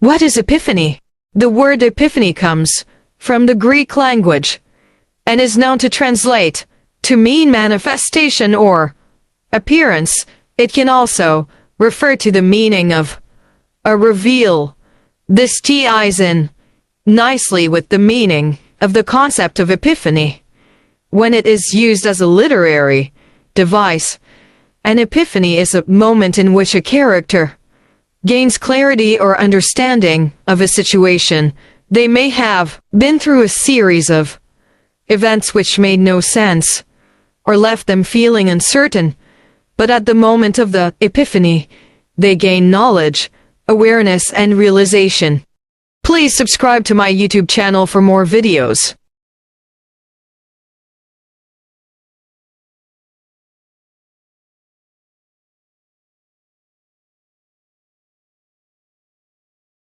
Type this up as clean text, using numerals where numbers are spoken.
What is epiphany? The word epiphany comes from the Greek language and is known to translate to mean manifestation or appearance. It can also refer to the meaning of a reveal. This ties in nicely with the meaning of the concept of epiphany when it is used as a literary device. An epiphany is a moment in which a character gains clarity or understanding of a situation. They may have been through a series of events which made no sense or left them feeling uncertain, but at the moment of the epiphany, they gain knowledge, awareness, and realization. Please subscribe to my YouTube channel for more videos.